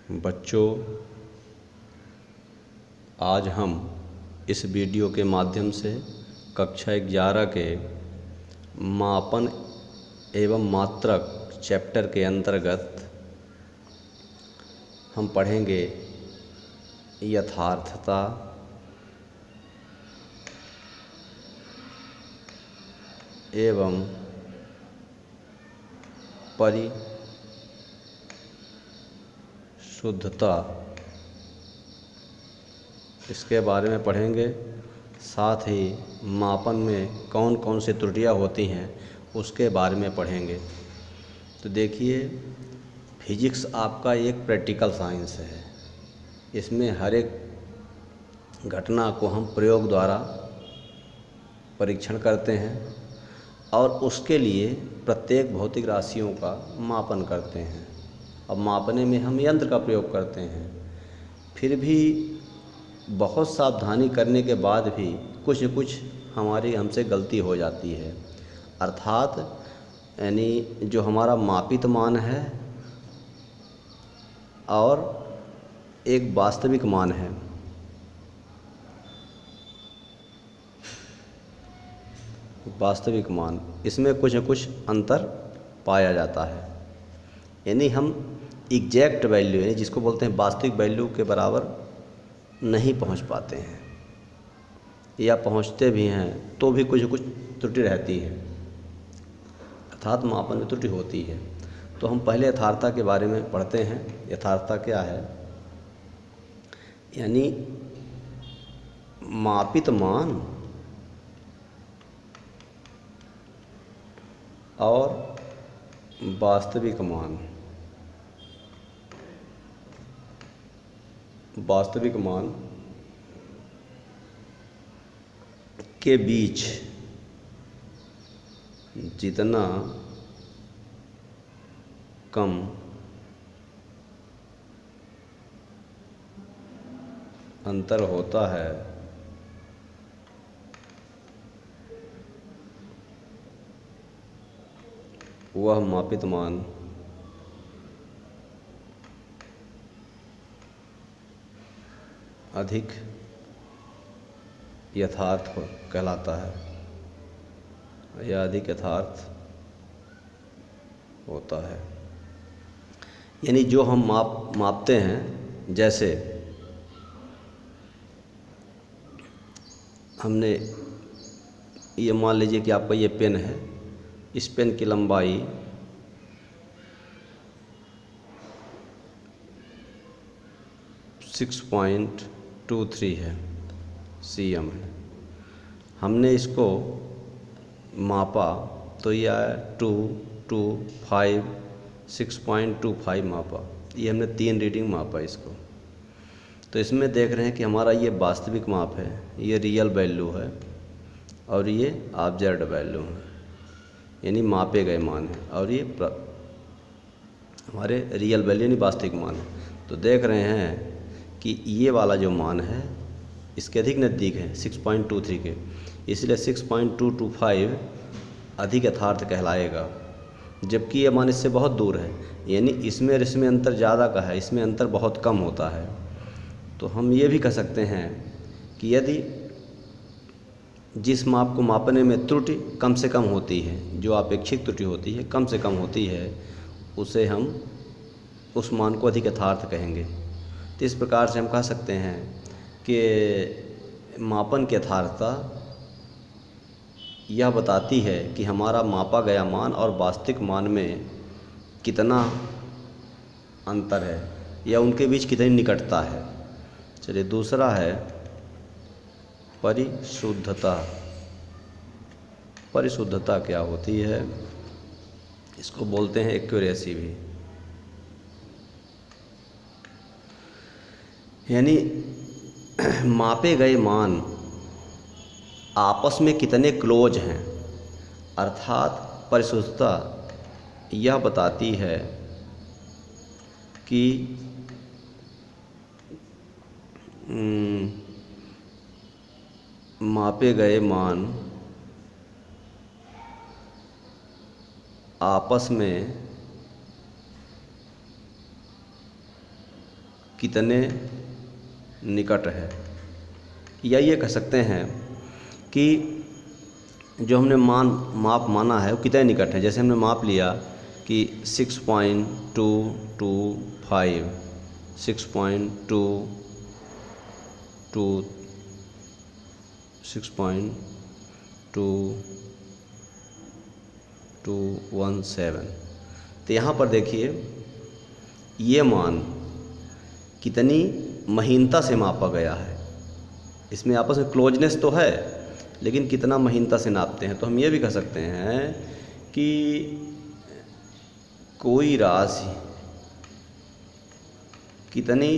बच्चों, आज हम इस वीडियो के माध्यम से कक्षा 11 के मापन एवं मात्रक चैप्टर के अंतर्गत हम पढ़ेंगे यथार्थता, एवं परिशुद्धता, इसके बारे में पढ़ेंगे। साथ ही मापन में कौन कौन सी त्रुटियां होती हैं उसके बारे में पढ़ेंगे। तो देखिए, फिजिक्स आपका एक प्रैक्टिकल साइंस है। इसमें हर एक घटना को हम प्रयोग द्वारा परीक्षण करते हैं और उसके लिए प्रत्येक भौतिक राशियों का मापन करते हैं। अब मापने में हम यंत्र का प्रयोग करते हैं, फिर भी बहुत सावधानी करने के बाद भी कुछ न कुछ हमारी हमसे गलती हो जाती है। अर्थात यानी जो हमारा मापित मान है और एक वास्तविक मान है, वास्तविक मान, इसमें कुछ न कुछ अंतर पाया जाता है। यानी हम एग्जैक्ट वैल्यू, यानी जिसको बोलते हैं वास्तविक वैल्यू के बराबर नहीं पहुंच पाते हैं, या पहुंचते भी हैं तो भी कुछ न कुछ त्रुटि रहती है, अर्थात मापन में त्रुटि होती है। तो हम पहले यथार्थता के बारे में पढ़ते हैं। यथार्थता क्या है? यानी मापित मान और वास्तविक मान, वास्तविक मान के बीच जितना कम अंतर होता है वह मापित मान अधिक यथार्थ कहलाता है, या अधिक यथार्थ होता है। यानी जो हम मापते हैं, जैसे हमने ये मान लीजिए कि आपका ये पेन है, इस पेन की लंबाई 6.23 है, cm है। हमने इसको मापा तो यह 6.25 मापा। ये हमने 3 रीडिंग मापा इसको। तो इसमें देख रहे हैं कि हमारा ये वास्तविक माप है, ये रियल वैल्यू है, और ये ऑब्जर्व्ड वैल्यू है, यानी मापे गए मान है, और ये हमारे रियल वैल्यू यानी वास्तविक मान है। तो देख रहे हैं कि ये वाला जो मान है इसके अधिक नज़दीक है 6.23 के, इसलिए 6.225 अधिक यथार्थ कहलाएगा, जबकि ये मान इससे बहुत दूर है। यानी इसमें और इसमें अंतर ज़्यादा का है, इसमें अंतर बहुत कम होता है। तो हम ये भी कह सकते हैं कि यदि जिस माप को मापने में त्रुटि कम से कम होती है, जो अपेक्षित त्रुटि होती है कम से कम होती है, उसे हम उस मान को अधिक यथार्थ कहेंगे। तो इस प्रकार से हम कह सकते हैं कि मापन की यथार्थता यह बताती है कि हमारा मापा गया मान और वास्तविक मान में कितना अंतर है, या उनके बीच कितनी निकटता है। चलिए, दूसरा है परिशुद्धता। परिशुद्धता क्या होती है? इसको बोलते हैं एक्यूरेसी भी। यानी मापे गए मान आपस में कितने क्लोज हैं, अर्थात परिशुद्धता यह बताती है कि मापे गए मान आपस में कितने निकट है, या ये कह सकते हैं कि जो हमने माप माना है वो कितने निकट है। जैसे हमने माप लिया कि 6.225, 6.2217। तो यहाँ पर देखिए ये मान कितनी महीनता से मापा गया है। इसमें आपस में क्लोजनेस तो है, लेकिन कितना महीनता से नापते हैं। तो हम ये भी कह सकते हैं कि कोई राशि कितनी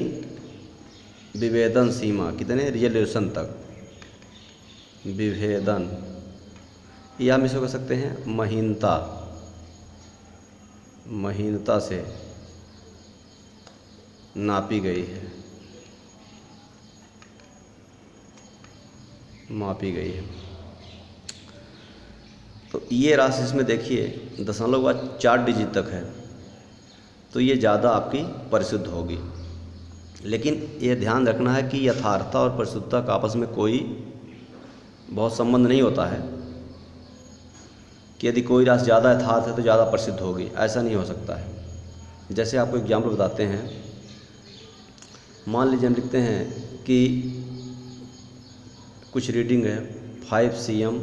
विभेदन सीमा, कितने रिजोल्यूशन तक विभेदन, या हम इसको कह सकते हैं महीनता से नापी गई है, मापी गई है। तो ये राशि इसमें देखिए 0.4 डिजिट तक है, तो ये ज़्यादा आपकी परिशुद्ध होगी। लेकिन ये ध्यान रखना है कि यथार्थता और परिशुद्धता का आपस में कोई बहुत संबंध नहीं होता है कि यदि कोई राशि ज़्यादा यथार्थ है तो ज़्यादा परिशुद्ध होगी, ऐसा नहीं हो सकता है। जैसे आपको एग्जाम्पल बताते हैं, मान लीजिए हम लिखते हैं कि कुछ रीडिंग है 5 cm,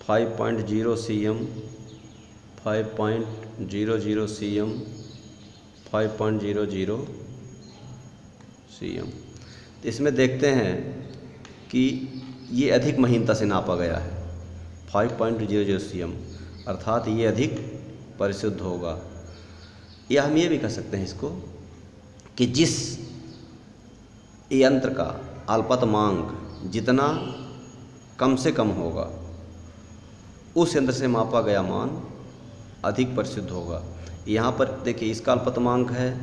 5.0 cm, 5.00 cm, 5.00 cm। तो इसमें देखते हैं कि ये अधिक महीनता से नापा गया है 5.00 cm, अर्थात ये अधिक परिशुद्ध होगा। या हम ये भी कह सकते हैं इसको कि जिस यंत्र का अल्पतमांक जितना कम से कम होगा उस यंत्र से मापा गया मान अधिक परिशुद्ध होगा। यहाँ पर देखिए इसका अल्पतमांक है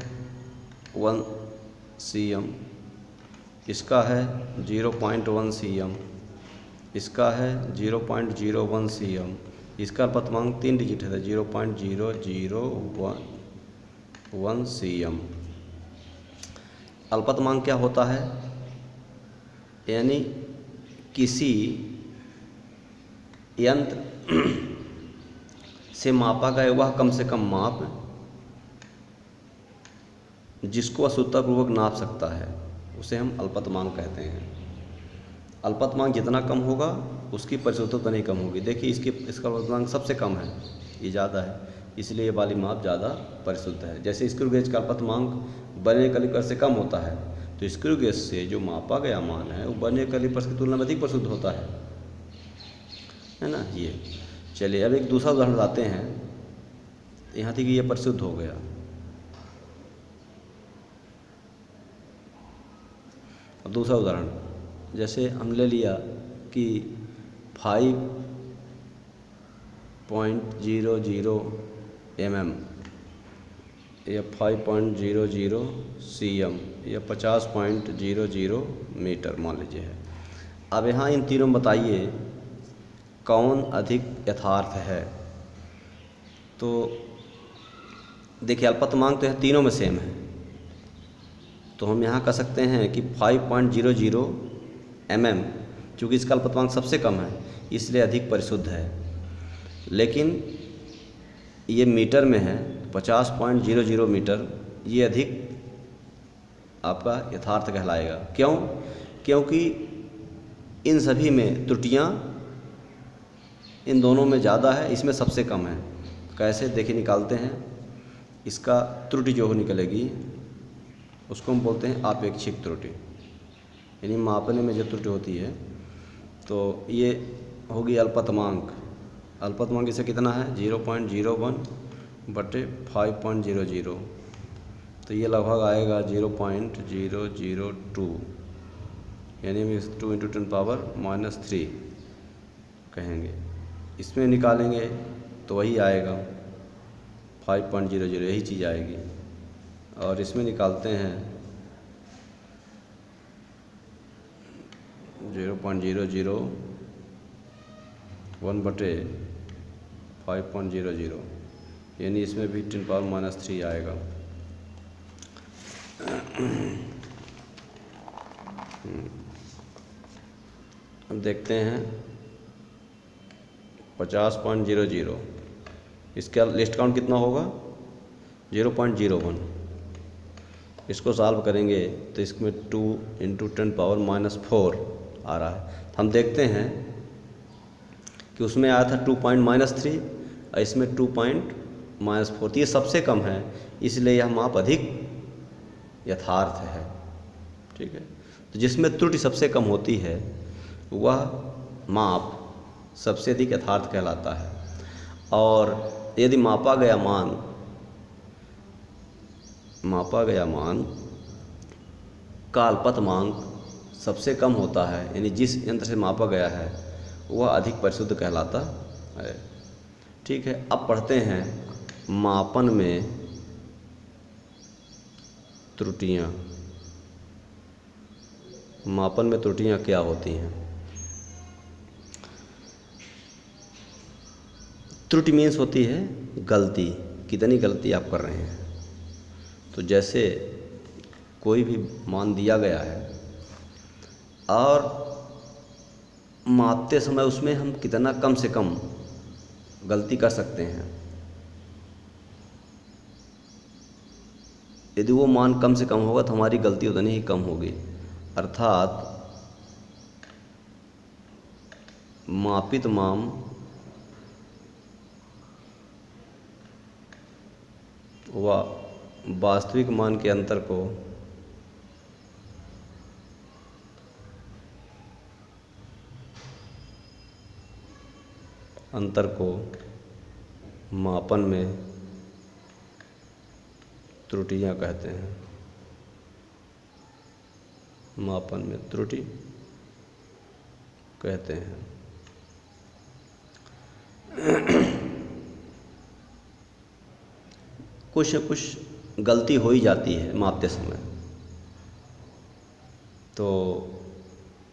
1 cm, इसका है 0.1 cm, इसका है 0.01 cm, इसका अल्पतमांक 3 डिजिट है 0.0011 cm। अल्पतमांक क्या होता है, यानी किसी यंत्र से मापा गया वह कम से कम माप जिसको अशुद्धतापूर्वक नाप सकता है उसे हम अल्पतमांक कहते हैं। अल्पतमांक जितना कम होगा उसकी परिशुद्धता उतनी कम होगी। देखिए इसका अल्पतमांक सबसे कम है, ये ज़्यादा है, इसलिए ये वाली माप ज़्यादा परिशुद्ध है। जैसे स्क्रू गेज का अल्पतमांक बर्नियर कैलिपर से कम होता है, तो स्क्रू गेज से जो मापा गया मान है वो बर्नियर कैलिपर की तुलना में अधिक परिशुद्ध होता है ना। ये चलिए अब एक दूसरा उदाहरण बताते हैं। यहाँ तक कि ये परिशुद्ध हो गया। अब दूसरा उदाहरण, जैसे हम ले लिया कि 5.00 mm या 5.00 cm या 50.00 मीटर मान लीजिए है। अब यहाँ इन तीनों में बताइए कौन अधिक यथार्थ है। तो देखिए अल्पतमांक तो यह तीनों में सेम है, तो हम यहाँ कह सकते हैं कि 5.00 mm, चूँकि इसका अल्पतमांक सबसे कम है इसलिए अधिक परिशुद्ध है। लेकिन ये मीटर में है 50.00 मीटर, ये अधिक आपका यथार्थ कहलाएगा। क्यों? क्योंकि इन सभी में त्रुटियाँ इन दोनों में ज़्यादा है, इसमें सबसे कम है। कैसे देखिए निकालते हैं। इसका त्रुटि जो निकलेगी उसको हम बोलते हैं आपेक्षिक त्रुटि, यानी मापने में जो त्रुटि होती है। तो ये होगी अल्पतमांक। अल्पतमांक इसे कितना है 0.01/5.00, तो ये लगभग आएगा 0.002, यानी हम 2 × 10⁻³ कहेंगे। इसमें निकालेंगे तो वही आएगा 5.00, यही चीज़ आएगी। और इसमें निकालते हैं 0.001/5.00, यानी इसमें भी 10⁻³ आएगा। अब देखते हैं 50.00, इसका लिस्ट काउंट कितना होगा 0.01। इसको सॉल्व करेंगे तो इसमें 2 × 10⁻⁻4 आ रहा है। हम देखते हैं कि उसमें आया था 2.-3 और इसमें 2.-4, तो ये सबसे कम है, इसलिए यह माप अधिक यथार्थ है। ठीक है, तो जिसमें त्रुटि सबसे कम होती है वह माप सबसे अधिक यथार्थ कहलाता है। और यदि मापा गया मान का अल्पतमांक सबसे कम होता है, यानी जिस यंत्र से मापा गया है वह अधिक परिशुद्ध कहलाता है। ठीक है, अब पढ़ते हैं मापन में त्रुटियां। मापन में त्रुटियां क्या होती हैं? त्रुटि मीन्स होती है गलती, कितनी गलती आप कर रहे हैं। तो जैसे कोई भी मान दिया गया है और मापते समय उसमें हम कितना कम से कम गलती कर सकते हैं। यदि वो मान कम से कम होगा तो हमारी गलती उतनी ही कम होगी, अर्थात मापित मान व वास्तविक मान के अंतर को मापन में त्रुटियां कहते हैं। मापन में त्रुटि कहते हैं। कुछ न कुछ गलती हो ही जाती है मापते समय, तो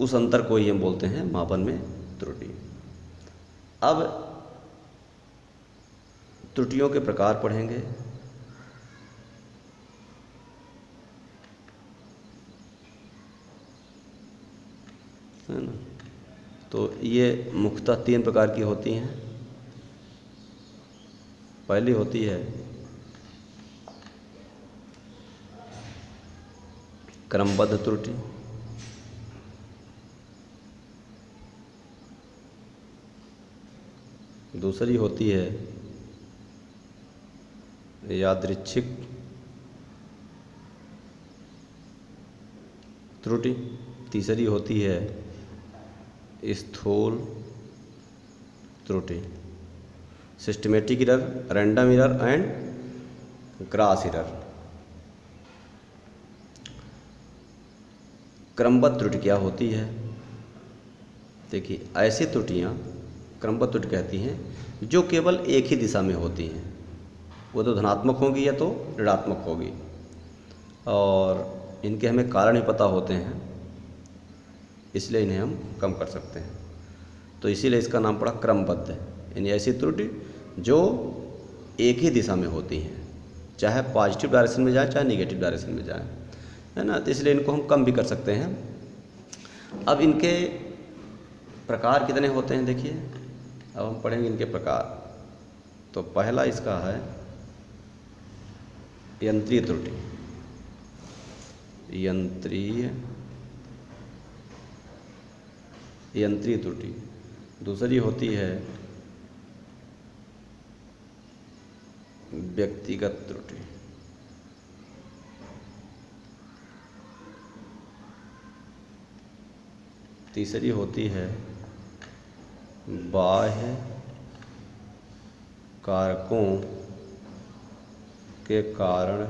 उस अंतर को ही हम बोलते हैं मापन में त्रुटि। अब त्रुटियों के प्रकार पढ़ेंगे। है ना, तो ये मुख्यतः 3 प्रकार की होती हैं। पहली होती है क्रमबद्ध त्रुटि, दूसरी होती है यादृच्छिक त्रुटि, तीसरी होती है स्थूल त्रुटि। Systematic error, random error and grass error. क्रमबद्ध त्रुटि क्या होती है? देखिए, ऐसी त्रुटियां क्रमबद्ध त्रुटि कहती हैं जो केवल एक ही दिशा में होती हैं। वो तो धनात्मक होगी या तो ऋणात्मक होगी, और इनके हमें कारण ही पता होते हैं, इसलिए इन्हें हम कम कर सकते हैं। तो इसीलिए इसका नाम पड़ा क्रमबद्ध, यानी ऐसी त्रुटि जो एक ही दिशा में होती हैं, चाहे पॉजिटिव डायरेक्शन में जाए चाहे निगेटिव डायरेक्शन में जाए, है ना। तो इसलिए इनको हम कम भी कर सकते हैं। अब इनके प्रकार कितने होते हैं देखिए, अब हम पढ़ेंगे इनके प्रकार। तो पहला इसका है यंत्रीय त्रुटि। यंत्रीय त्रुटि। दूसरी होती है व्यक्तिगत त्रुटि। तीसरी होती है बाह्य कारकों के कारण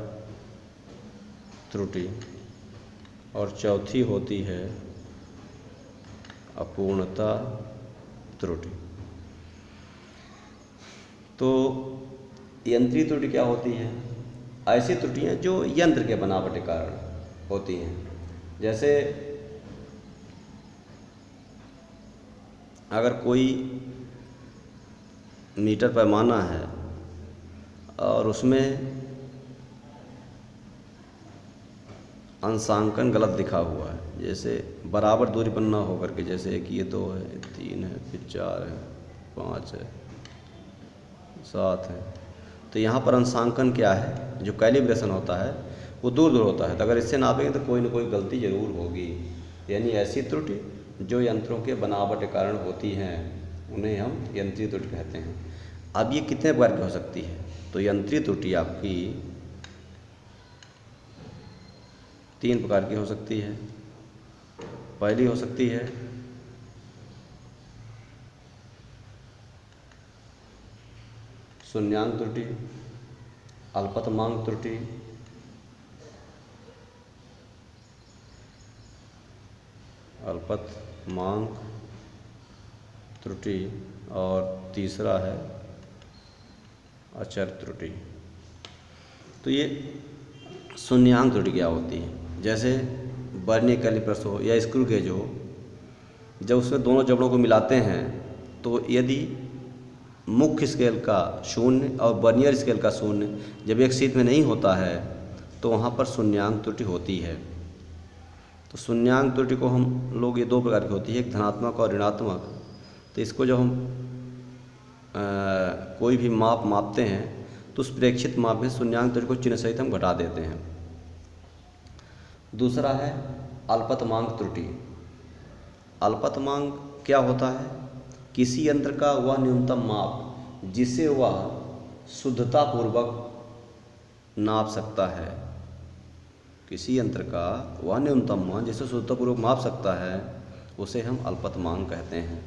त्रुटि, और चौथी होती है अपूर्णता त्रुटि। तो यंत्रीय त्रुटि क्या होती है? ऐसी त्रुटियां जो यंत्र के बनावट के कारण होती हैं। जैसे अगर कोई मीटर पैमाना है और उसमें अंशांकन गलत दिखा हुआ है, जैसे बराबर दूरी पर ना होकर के, जैसे कि ये 2 है, 3 है, फिर 4 है, 5 है, 7 है। तो यहाँ पर अंशांकन क्या है, जो कैलिब्रेशन होता है वो दूर दूर होता है। तो अगर इससे नापेंगे तो कोई ना कोई गलती ज़रूर होगी, यानी ऐसी त्रुटि जो यंत्रों के बनावट के कारण होती हैं उन्हें हम यंत्रीय त्रुटि कहते हैं। अब ये कितने प्रकार की हो सकती है, तो यंत्रीय त्रुटि आपकी 3 प्रकार की हो सकती है। पहली हो सकती है शून्यांक त्रुटि, अल्पतमांक त्रुटि, अल्पतमांक त्रुटि, और तीसरा है अचर त्रुटि। तो ये शून्यांक त्रुटि क्या होती है, जैसे वर्नियर कैलिपर्स हो या स्क्रू गेज हो, जब उसमें दोनों जबड़ों को मिलाते हैं तो यदि मुख्य स्केल का 0 और वर्नियर स्केल का 0 जब एक सीध में नहीं होता है तो वहाँ पर शून्यांक त्रुटि होती है। तो शून्यांक त्रुटि को हम लोग, ये 2 प्रकार की होती है, एक धनात्मक और ऋणात्मक। तो इसको जब हम कोई भी मापते हैं तो उस प्रेक्षित माप में शून्यांक त्रुटि को चिन्ह सहित हम घटा देते हैं। दूसरा है अल्पतमांक त्रुटि। अल्पतमांक क्या होता है, किसी यंत्र का वह न्यूनतम माप जिसे वह शुद्धतापूर्वक नाप सकता है। किसी यंत्र का वह न्यूनतम मान जिसे शुद्धतापूर्वक माप सकता है उसे हम अल्पतमांक कहते हैं।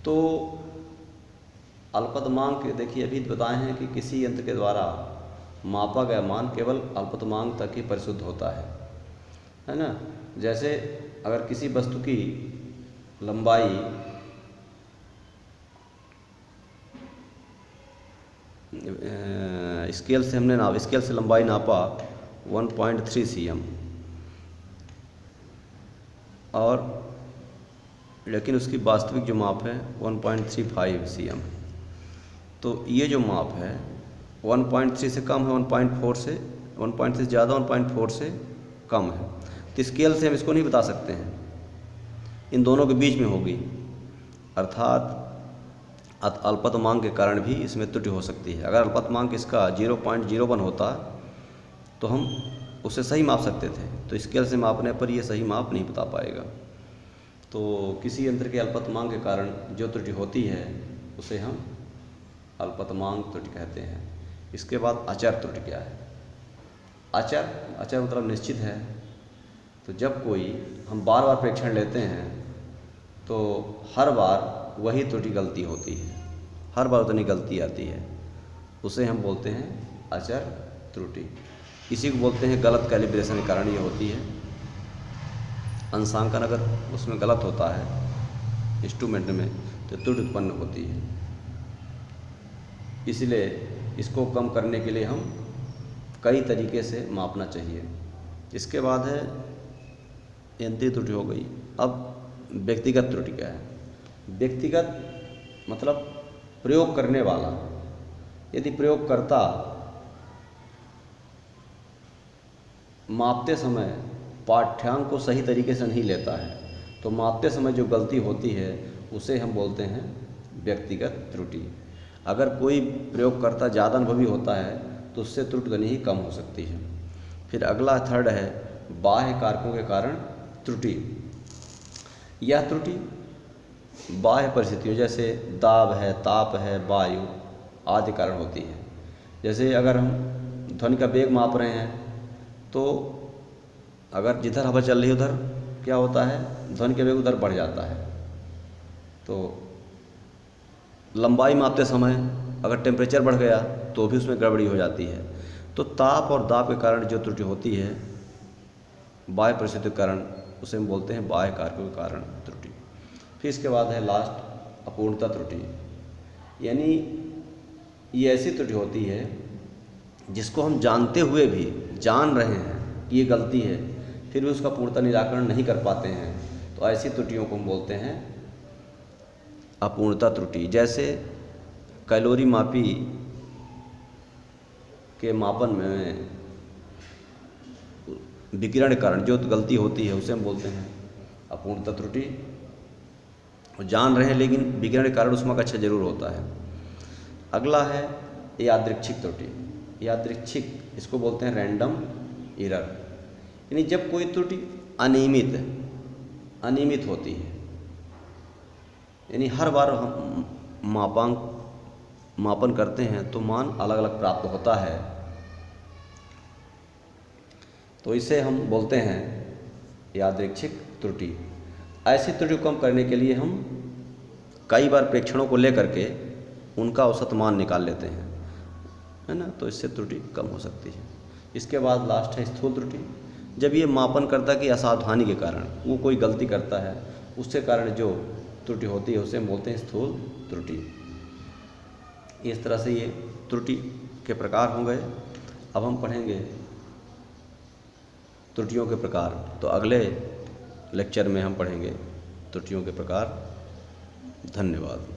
तो अल्पतमांक देखिए अभी बताए हैं कि किसी यंत्र के द्वारा मापा गया मान केवल अल्पतमांक तक ही परिशुद्ध होता है ना। जैसे अगर किसी वस्तु की लंबाई स्केल से लंबाई नापा 1.3 cm, और लेकिन उसकी वास्तविक जो माप है 1.35 cm। तो ये जो माप है 1.3 से कम है, 1.4 से 1.3 से ज़्यादा, 1.4 से कम है। तो स्केल से हम इसको नहीं बता सकते हैं, इन दोनों के बीच में होगी, अर्थात अल्पतमांक के कारण भी इसमें त्रुटि हो सकती है। अगर अल्पतमांक इसका 0.01 होता तो हम उसे सही माप सकते थे, तो स्केल से मापने पर ये सही माप नहीं बता पाएगा। तो किसी यंत्र के अल्पतमांक के कारण जो त्रुटि होती है उसे हम अल्पतमांक त्रुटि कहते हैं। इसके बाद अचर त्रुटि क्या है। अचर मतलब निश्चित है। तो जब कोई हम बार बार प्रेक्षण लेते हैं तो हर बार वही त्रुटि गलती होती है, हर बार उतनी गलती आती है, उसे हम बोलते हैं अचर त्रुटि। इसी को बोलते हैं गलत कैलिब्रेशन के कारण ये होती है। अंशांकन अगर उसमें गलत होता है इंस्ट्रूमेंट में तो त्रुटि उत्पन्न होती है। इसलिए इसको कम करने के लिए हम कई तरीके से मापना चाहिए। इसके बाद है यंत्रीय त्रुटि हो गई। अब व्यक्तिगत त्रुटि क्या है। व्यक्तिगत मतलब प्रयोग करने वाला, यदि प्रयोगकर्ता मापते समय पाठ्यांक को सही तरीके से नहीं लेता है तो मापते समय जो गलती होती है उसे हम बोलते हैं व्यक्तिगत त्रुटि। अगर कोई प्रयोगकर्ता ज़्यादा अनुभवी होता है तो उससे त्रुटि नहीं कम हो सकती है। फिर अगला थर्ड है बाह्य कारकों के कारण त्रुटि। यह त्रुटि बाह्य परिस्थितियों जैसे दाब है, ताप है, वायु आदि कारण होती है। जैसे अगर हम ध्वनि का वेग माप रहे हैं तो अगर जिधर हवा चल रही है उधर क्या होता है, ध्वनि का वेग उधर बढ़ जाता है। तो लंबाई मापते समय अगर टेम्परेचर बढ़ गया तो भी उसमें गड़बड़ी हो जाती है। तो ताप और दाब के कारण जो त्रुटि होती है बाह्य परिस्थितियों के कारण उसे हम बोलते हैं बाह्य कारकों के कारण त्रुटि। फिर इसके बाद है लास्ट अपूर्णता त्रुटि। यानी ये ऐसी त्रुटि होती है जिसको हम जानते हुए भी जान रहे हैं कि ये गलती है, फिर भी उसका पूर्णतः निराकरण नहीं कर पाते हैं, तो ऐसी त्रुटियों को हम बोलते हैं अपूर्णता त्रुटि। जैसे कैलोरी मापी के मापन में विकिरण कारण जो गलती होती है उसे हम बोलते हैं अपूर्णता त्रुटि। और जान रहे हैं लेकिन विकिरण कारण उसमें अच्छा जरूर होता है। अगला है यादृच्छिक त्रुटि। यादृच्छिक इसको बोलते हैं रैंडम एरर, यानी जब कोई त्रुटि अनियमित होती है, यानी हर बार हम मापन करते हैं तो मान अलग अलग प्राप्त होता है, तो इसे हम बोलते हैं यादृच्छिक त्रुटि। ऐसी त्रुटि को कम करने के लिए हम कई बार प्रेक्षणों को लेकर के उनका औसत मान निकाल लेते हैं, है ना, तो इससे त्रुटि कम हो सकती है। इसके बाद लास्ट है स्थूल त्रुटि। जब ये मापनकर्ता की असावधानी के कारण वो कोई गलती करता है, उसके कारण जो त्रुटि होती है उसे हम बोलते हैं स्थूल त्रुटि। इस तरह से ये त्रुटि के प्रकार हो गए। अब हम पढ़ेंगे त्रुटियों के प्रकार, तो अगले लेक्चर में हम पढ़ेंगे त्रुटियों के प्रकार। धन्यवाद।